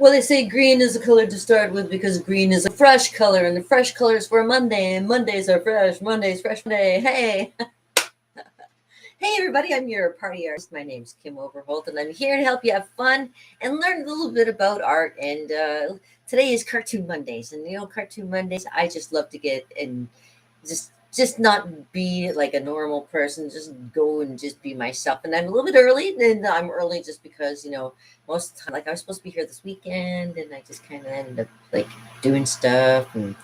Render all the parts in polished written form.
Well, they say green is a color to start with because green is a fresh color, and the fresh color is for Monday, and Mondays are fresh. Monday's fresh Monday. Hey, hey, everybody! I'm your party artist. My name's Kim Overholt, and I'm here to help you have fun and learn a little bit about art. And today is Cartoon Mondays, and Cartoon Mondays. I just love to get and just not be like a normal person, just go and just be myself. And I'm a little bit early, and I'm early just because most of the time, like I was supposed to be here this weekend, and I just kind of ended up like doing stuff. And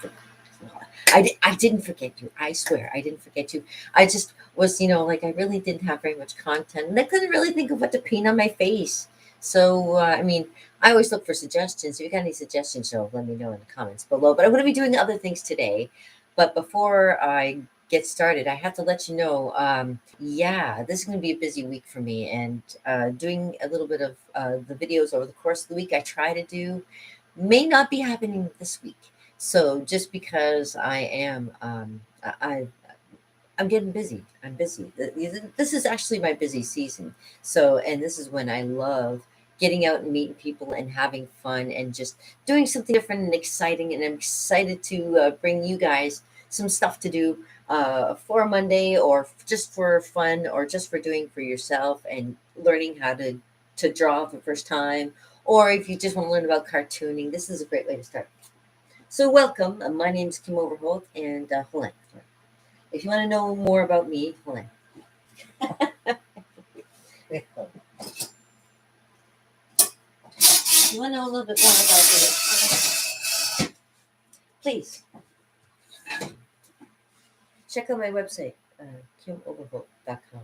I didn't forget you. I swear, I didn't forget you. I just was, like I really didn't have very much content, and I couldn't really think of what to paint on my face. So, I mean, I always look for suggestions. If you got any suggestions, so let me know in the comments below. But I'm going to be doing other things today. But before I get started, I have to let you know, yeah, this is going to be a busy week for me. And doing a little bit of the videos over the course of the week I try to do may not be happening this week. So just because I am, I'm getting busy. I'm busy. This is actually my busy season. So, and this is when I love getting out and meeting people and having fun and just doing something different and exciting. And I'm excited to bring you guys some stuff to do for Monday, or just for fun, or just for doing for yourself and learning how to draw for the first time. Or if you just want to learn about cartooning, this is a great way to start. So welcome. My name's Kim Overholt, and hold on. If you want to know more about me, hold on. If you want to know a little bit more about me, please check out my website, KimOverholt.com.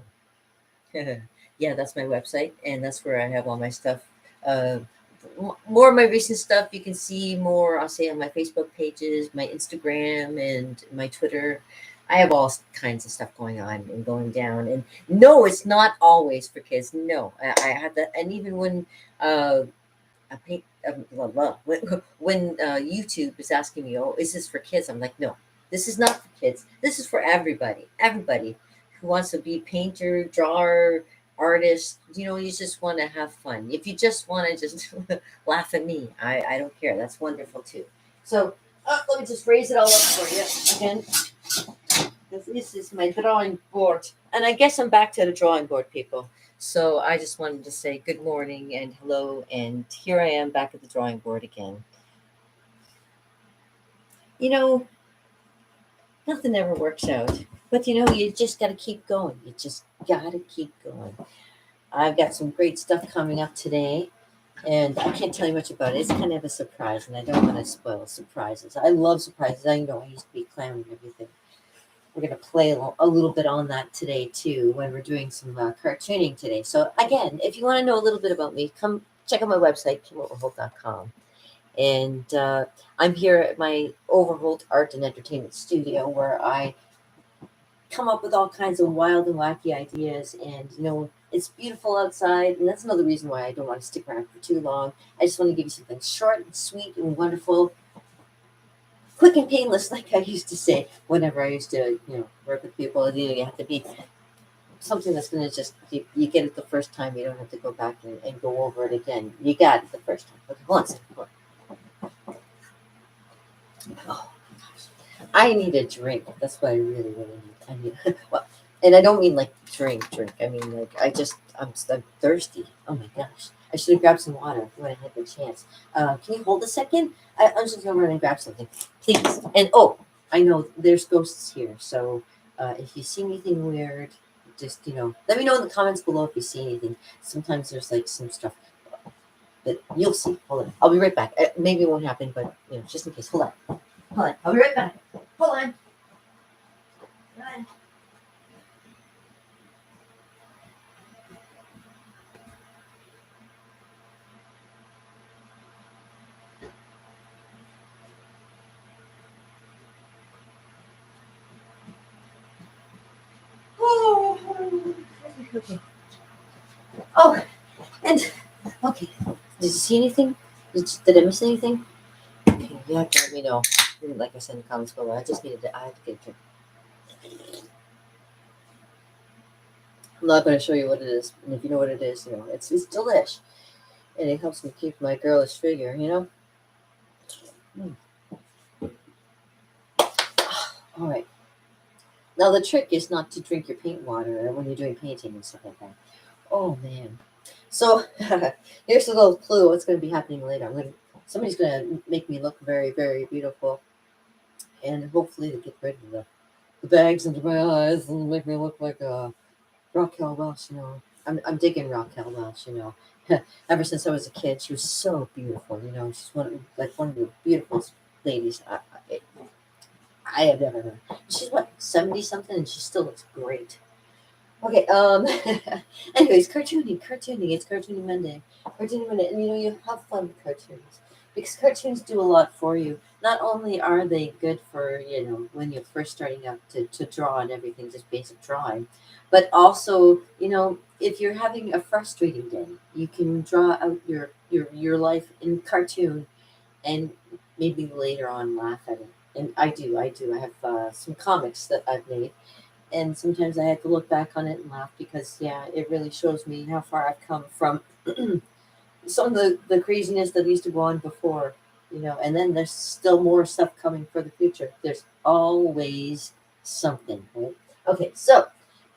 Yeah, that's my website, and that's where I have all my stuff. Uh, More of my recent stuff you can see more, I'll say, on my Facebook pages, my Instagram, and my Twitter. I have all kinds of stuff going on and going down. And no, it's not always for kids. No, I had that. And even when I paint, blah, blah, when YouTube is asking me, oh, is this for kids? I'm like, no, this is not for kids. This is for everybody. Everybody who wants to be painter, drawer, artist. You just want to have fun. If you just want to just laugh at me, I don't care. That's wonderful too. So let me just raise it all up for you again. This is my drawing board. And I guess I'm back to the drawing board, people. So I just wanted to say good morning and hello. And here I am back at the drawing board again. You know, Nothing ever works out. But you just got to keep going. You just got to keep going. I've got some great stuff coming up today. And I can't tell you much about it. It's kind of a surprise, and I don't want to spoil surprises. I love surprises. I used to be clown and everything. We're going to play a little bit on that today, too, when we're doing some cartooning today. So, again, if you want to know a little bit about me, come check out my website, KimOverholt.com. And I'm here at my Overholt Art and Entertainment Studio, where I come up with all kinds of wild and wacky ideas. And, it's beautiful outside. And that's another reason why I don't want to stick around for too long. I just want to give you something short and sweet and wonderful, quick and painless, like I used to say whenever I used to, work with people. You have to be something that's going to just, you get it the first time. You don't have to go back and go over it again. You got it the first time. Okay, hold on a second. Hold on. Oh, gosh. I need a drink. That's what I really, really need. I need, well, and I don't mean like drink. I mean, like, I'm thirsty. Oh my gosh. I should have grabbed some water when I had the chance. Can you hold a second? I'm just going to run and grab something, please. And I know there's ghosts here. So if you see anything weird, just, let me know in the comments below if you see anything. Sometimes there's like some stuff that you'll see. Hold on. I'll be right back. Maybe it won't happen, but, just in case. Hold on. I'll be right back. Hold on. Run. Okay. Oh, and okay. Did you see anything? Did I miss anything? Okay, you have to let me know. Like I said in the comments below, I just needed to. I have to get a drink. I'm not going to show you what it is, and if you know what it is, it's delish. and it helps me keep my girlish figure, you know? Mm. All right. Now, the trick is not to drink your paint water when you're doing painting and stuff like that. Oh, man. So, here's a little clue what's going to be happening later. Somebody's going to make me look very, very beautiful, and hopefully to get rid of the bags under my eyes and make me look like a Raquel Welch, you know. I'm digging Raquel Welch, you know. Ever since I was a kid, she was so beautiful, you know. She's one of the beautiful ladies I have ever heard. She's what, 70 something, and she still looks great. Okay, anyways, cartooning. It's Cartooning Monday. Cartooning Monday, and you know, you have fun with cartoons because cartoons do a lot for you. Not only are they good for, you know, when you're first starting out to draw and everything, just basic drawing, but also, you know, if you're having a frustrating day, you can draw out your life in cartoon and maybe later on laugh at it. And I do. I have some comics that I've made, and sometimes I have to look back on it and laugh because yeah, it really shows me how far I've come from some of the craziness that used to go on before, you know. And then there's still more stuff coming for the future. There's always something, right? Okay, so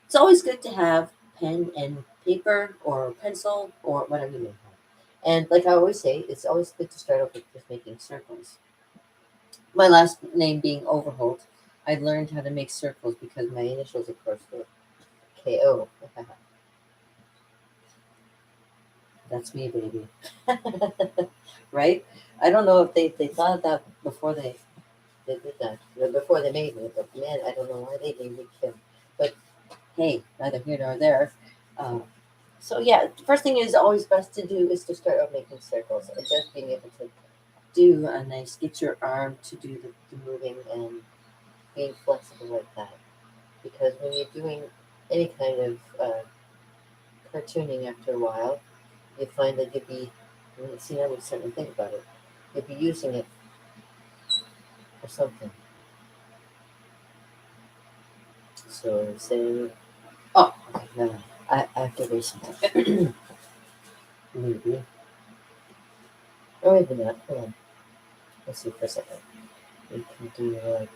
it's always good to have pen and paper or pencil or whatever you may have. And like I always say, it's always good to start off with just making circles. My last name being Overholt, I learned how to make circles because my initials, of course, were KO. That's me, baby. Right? I don't know if they thought of that before they did that, before they made me, but man, I don't know why they named me Kim. But hey, neither here nor there. Um, so yeah, the first thing is always best to do is to start out making circles and just being able to do a nice, get your arm to do the moving and being flexible like that. Because when you're doing any kind of cartooning after a while, you find that you'd be, see, now we're starting to think about it, you'd be using it for something. So say, oh, okay, no, I have to erase something. Maybe. Or maybe not. Hold on. Let's see for a second. We can do like,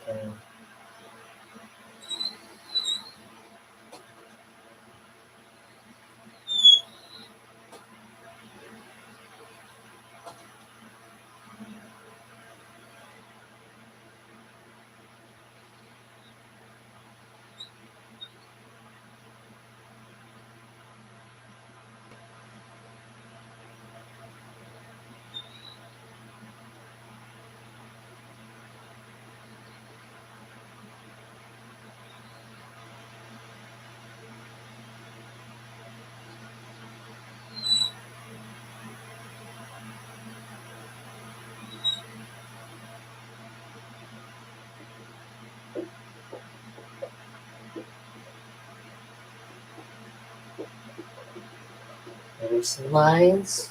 erase some lines.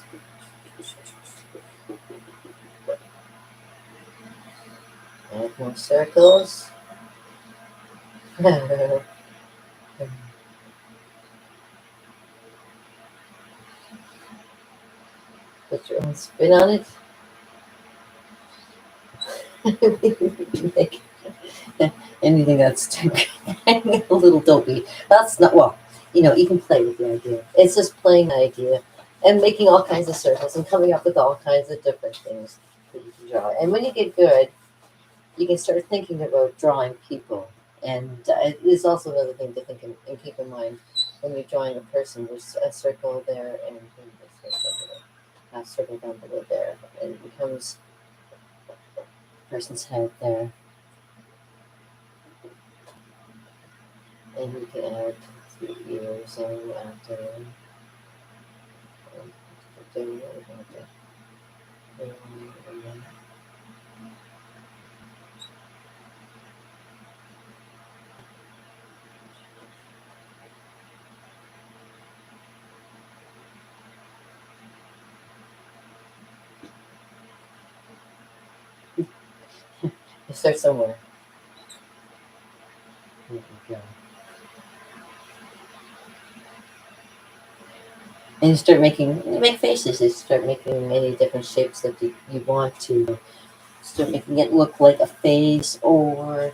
Add more circles. Put your own spin on it. Make anything that's a little dopey. That's not, well, you know, you can play with the idea. It's just playing the idea and making all kinds of circles and coming up with all kinds of different things that you can draw. And when you get good, you can start thinking about drawing people. And there's also another thing to think and keep in mind when you're drawing a person. There's a circle there and a circle there, half circle down below there, and it becomes a person's head there. And you can add 3 years and after you start somewhere. There you go. And you make faces. You start making any different shapes that you want to. Start making it look like a face, or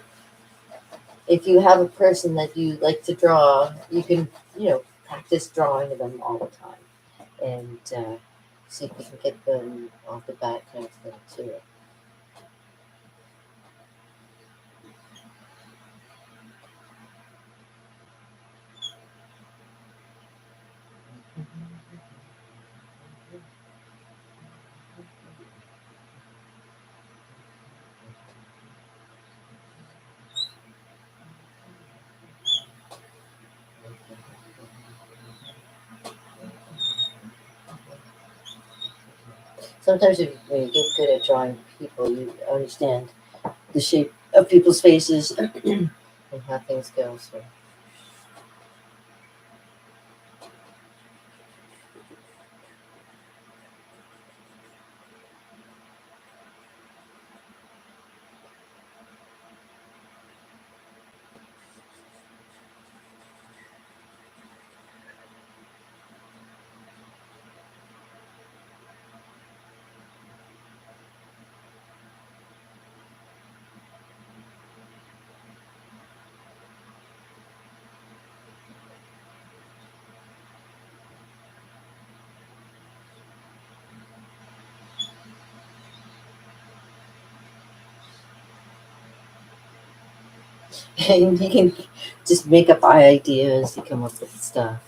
if you have a person that you like to draw, you can, practice drawing them all the time and see if you can get them off the bat kind of thing too. Sometimes when you get good at drawing people, you understand the shape of people's faces and how things go. So and you can just make up ideas, you come up with stuff.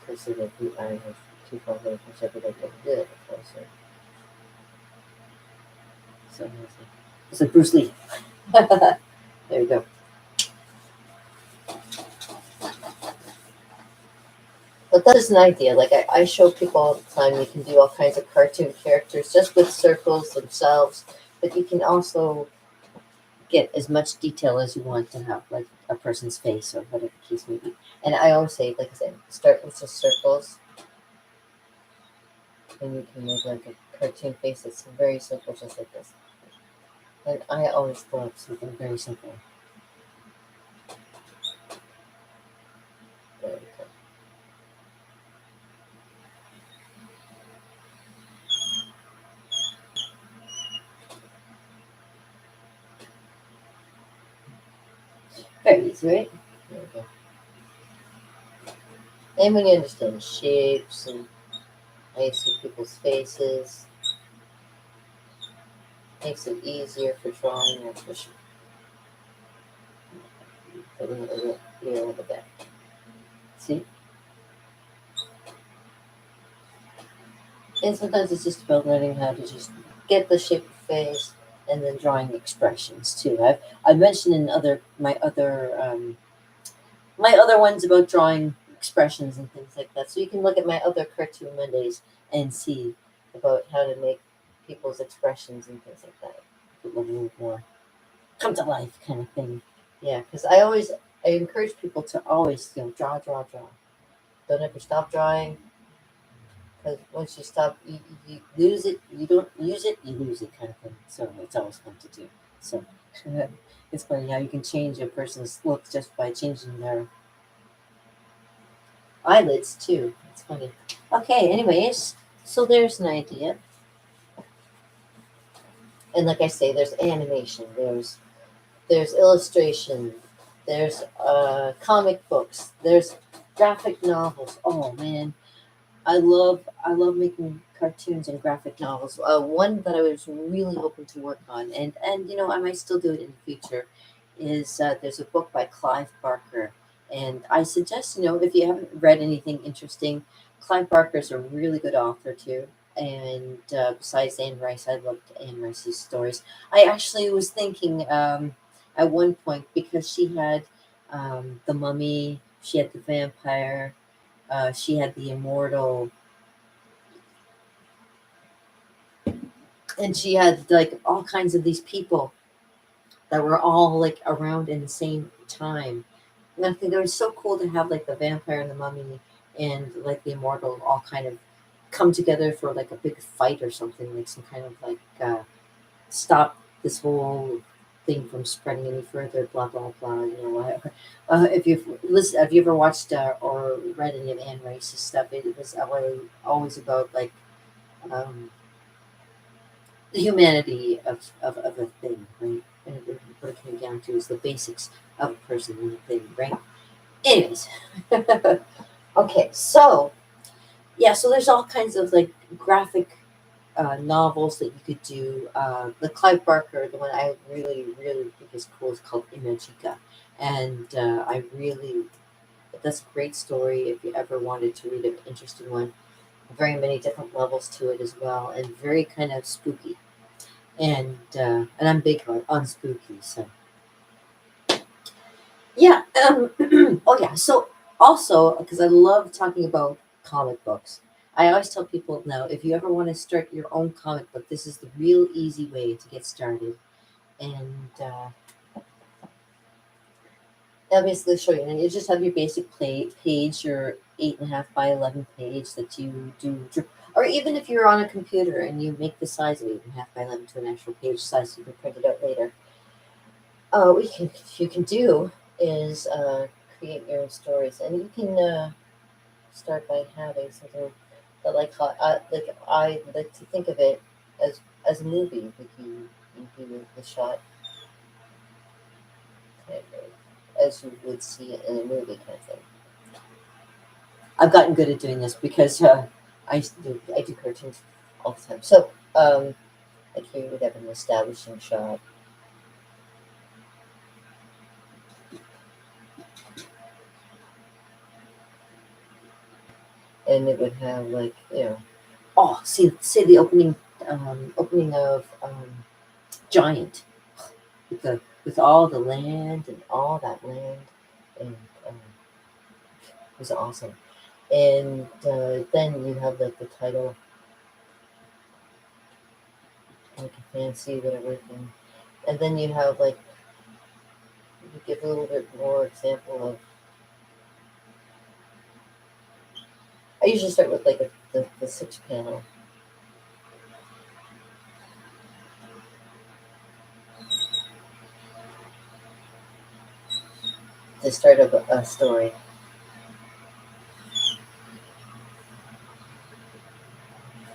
Because of the I have too far away from separate I can do it closer. So it's like Bruce Lee. There you go. But that is an idea. Like I show people all the time, you can do all kinds of cartoon characters just with circles themselves, but you can also get as much detail as you want to have, like a person's face or whatever the case may be. And I always say, like I said, start with just circles, and you can make like a cartoon face that's very simple, just like this. And I always love something very simple. There we go. Very easy, right? There we go. And when you understand shapes and how you see people's faces, makes it easier for drawing, that's for sure. Putting it a little here over there. See? And sometimes it's just about learning how to just get the shape of face and then drawing expressions too. I've mentioned in my other ones about drawing expressions and things like that. So you can look at my other Cartoon Mondays and see about how to make people's expressions and things like that. Put a little more come to life kind of thing. Yeah, because I encourage people to always draw, draw, draw. Don't ever stop drawing, because once you stop, you lose it. You don't use it, you lose it kind of thing. So it's always fun to do. So it's funny how you can change a person's look just by changing their eyelids too. It's funny. Okay, anyways, so there's an idea. And like I say, there's animation, there's illustration, there's comic books, there's graphic novels. Oh man, I love making cartoons and graphic novels. One that I was really hoping to work on, and I might still do it in the future, is there's a book by Clive Barker, and I suggest if you haven't read anything interesting, Clive Barker is a really good author too. And besides Anne Rice, I loved Anne Rice's stories. I actually was thinking at one point, because she had the Mummy, she had the vampire, she had the immortal, and she had like all kinds of these people that were all like around in the same time. And I think it was so cool to have like the vampire and the mummy and like the immortal all kind of come together for like a big fight or something, like some kind of like stop this whole thing from spreading any further. Blah blah blah. You know, whatever. Have you ever watched or read any of Anne Rice's stuff? It was always about like um, the humanity of a thing, right? And what it came down to is the basics of a person and a thing, right? Anyways, okay, so yeah, so there's all kinds of like graphic novels that you could do. The Clive Barker, the one I really, really think is cool, is called Imagica. And that's a great story if you ever wanted to read an interesting one. Very many different levels to it as well, and very kind of spooky. And I'm big on spooky, so yeah. Oh yeah. So also, because I love talking about comic books, I always tell people now, if you ever want to start your own comic book, this is the real easy way to get started. And I'll basically show you. And you just have your basic page, your 8.5 by 11 page that you do, or even if you're on a computer and you make the size of 8.5 by 11 to an actual page size, so you can print it out later. What you can do is create your own stories, and you can start by having something that I like to think of it as a movie. Like you do the shot kind of as you would see it in a movie kind of thing. I've gotten good at doing this because I do cartoons all the time. So like here you would have an establishing shot, and it would have like oh, see the opening of Giant with all the land and all that land, and it was awesome. And then you have like the title, like a fancy whatever thing, and then you have like you give a little bit more example of. I usually start with like the six panel. To start a story.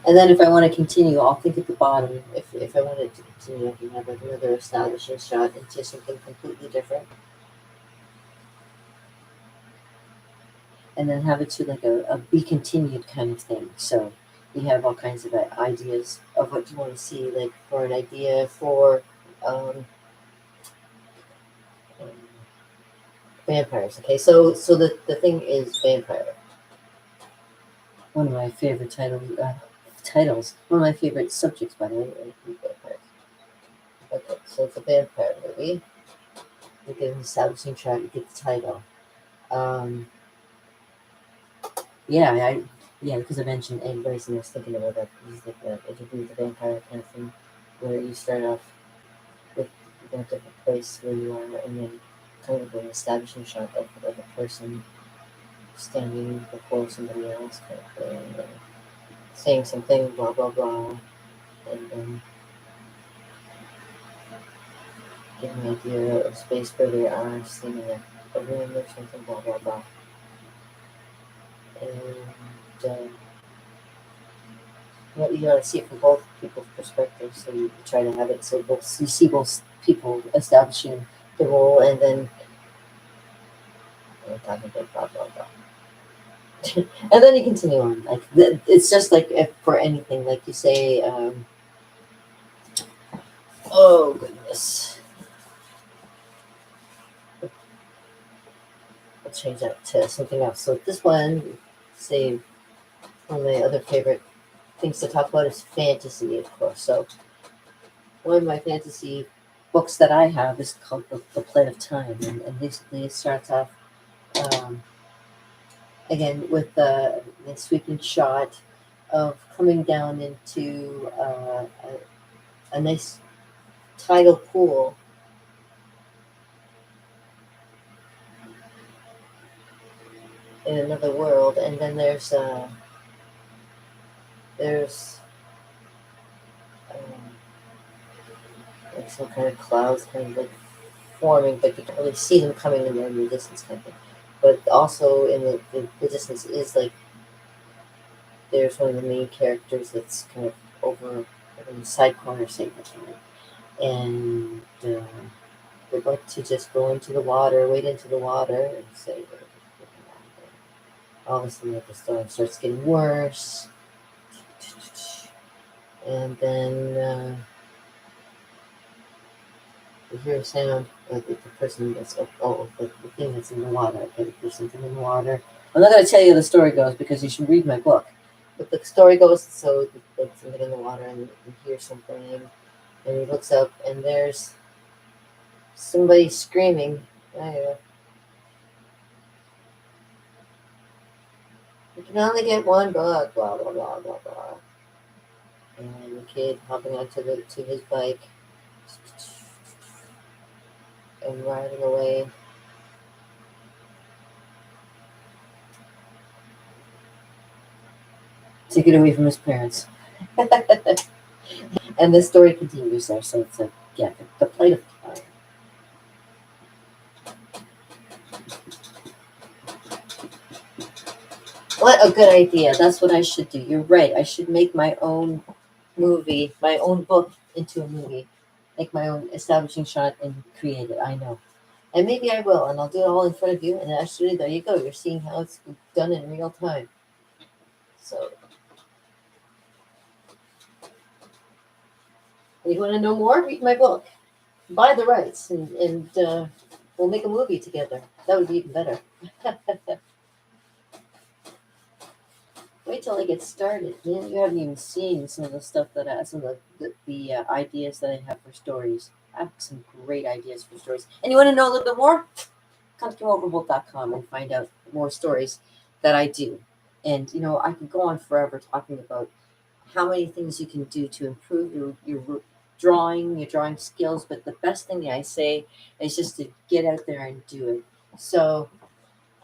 And then if I want to continue, I'll think at the bottom. If I wanted to continue, I can have like another establishing shot into something completely different. And then have it to like a be continued kind of thing. So you have all kinds of ideas of what you want to see, like for an idea for um, um, vampires. Okay, so the thing is vampire. One of my favorite titles. One of my favorite subjects, by the way, are vampires. Okay, so it's a vampire movie. You get an establishing shot, you get the title. Um, yeah, yeah, because I mentioned Anne Rice, and I was thinking about that. He's like the interview with the vampire kind of thing, where you start off with a different place where you are, and then kind of an establishing shot of like a person standing before somebody else, kind of thing, and saying something, blah blah blah, and then give an idea of space where they are, sitting in a room or something, blah blah blah, and. You gotta see it from both people's perspectives. So you try to have it so both you see both people establishing the role, and then talking about blah blah blah, and then you continue on. Like it's just like if for anything, like you say, oh goodness, I'll change that to something else. So this one, say one of my other favorite things to talk about is fantasy, of course. So one of my fantasy books that I have is called The Play of Time, and basically it starts off um, again with the sweeping shot of coming down into a nice tidal pool, in another world, and then there's um, like some kind of clouds kind of like forming, but you can't really see them coming in the distance kind of thing. But also in the distance is like there's one of the main characters that's kind of over in the side corner saying nothing. And would like to just go into the water, wade into the water, and say, all of a sudden the storm starts getting worse. And then you hear a sound like the person that's, the thing that's in the water. Okay, there's something in the water. I'm not going to tell you how the story goes because you should read my book. But the story goes so like something in the water, and you hear something, and he looks up, and there's somebody screaming. You can only get one book, blah blah blah blah blah. And the kid hopping onto to his bike and riding away. To get away from his parents. And the story continues there, so it's like, yeah, the plight of time. What a good idea. That's what I should do. You're right. I should make my own movie, my own book into a movie. Make my own establishing shot and create it. I know. And maybe I will, and I'll do it all in front of you. And actually, there you go. You're seeing how it's done in real time. So, you want to know more? Read my book. Buy the rights, and we'll make a movie together. That would be even better. Wait till I get started. Man, you haven't even seen some of the stuff that some of the ideas that I have for stories. I have some great ideas for stories. And you want to know a little bit more? Come to overbolt.com and find out more stories that I do. And, I could go on forever talking about how many things you can do to improve your drawing skills. But the best thing I say is just to get out there and do it. So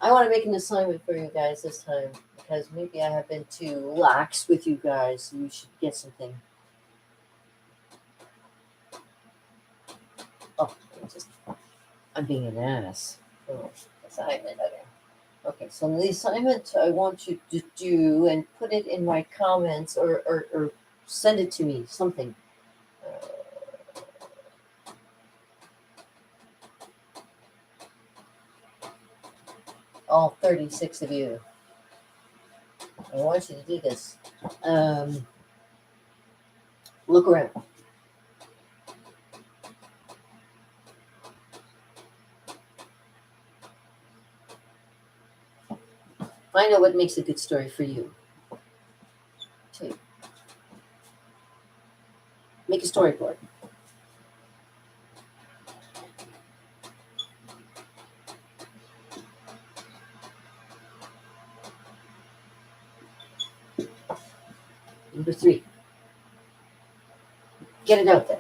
I want to make an assignment for you guys this time because maybe I have been too lax with you guys. You should get something. Oh, I'm being an ass. Oh, assignment. Okay, so the assignment I want you to do and put it in my comments or send it to me, something. All 36 of you. I want you to do this. Look around. Find out what makes a good story for you. Two. Make a storyboard. Number 3. Get it out there.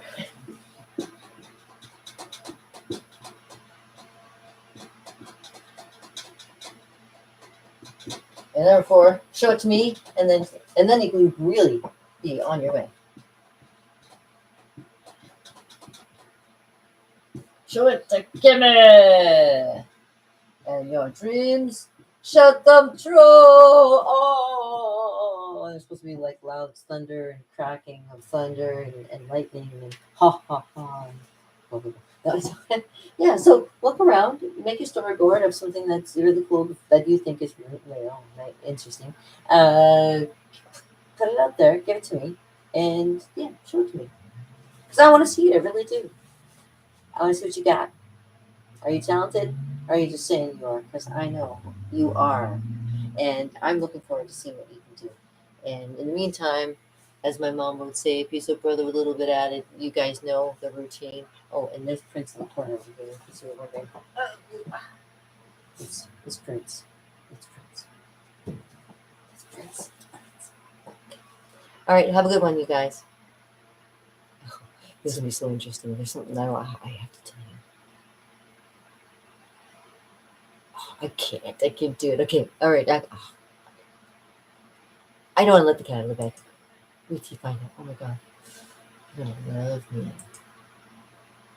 And number 4, show it to me, and then you can really be on your way. Show it to Kimmy, and your dreams shall come true. Oh, it's supposed to be like loud thunder and cracking of thunder and lightning and ha ha ha. Yeah, so look around, make your storyboard of something that's really cool that you think is really interesting. Put it out there, give it to me, and yeah, show it to me. Because I want to see it, I really do. I want to see what you got. Are you talented? Or are you just saying you are? Because I know you are. And I'm looking forward to seeing what you can do. And in the meantime, as my mom would say, piece of brother with a little bit added, you guys know the routine. Oh, and there's Prince in the corner over here. You see what we're doing? It's Prince. It's Prince. It's Prince. All right, have a good one, you guys. This is going to be so interesting. There's something I have to tell you. Oh, I can't do it. Okay, all right. I don't want to let the cat out of the bag. Wait till you find out. Oh my God. You're going to love me.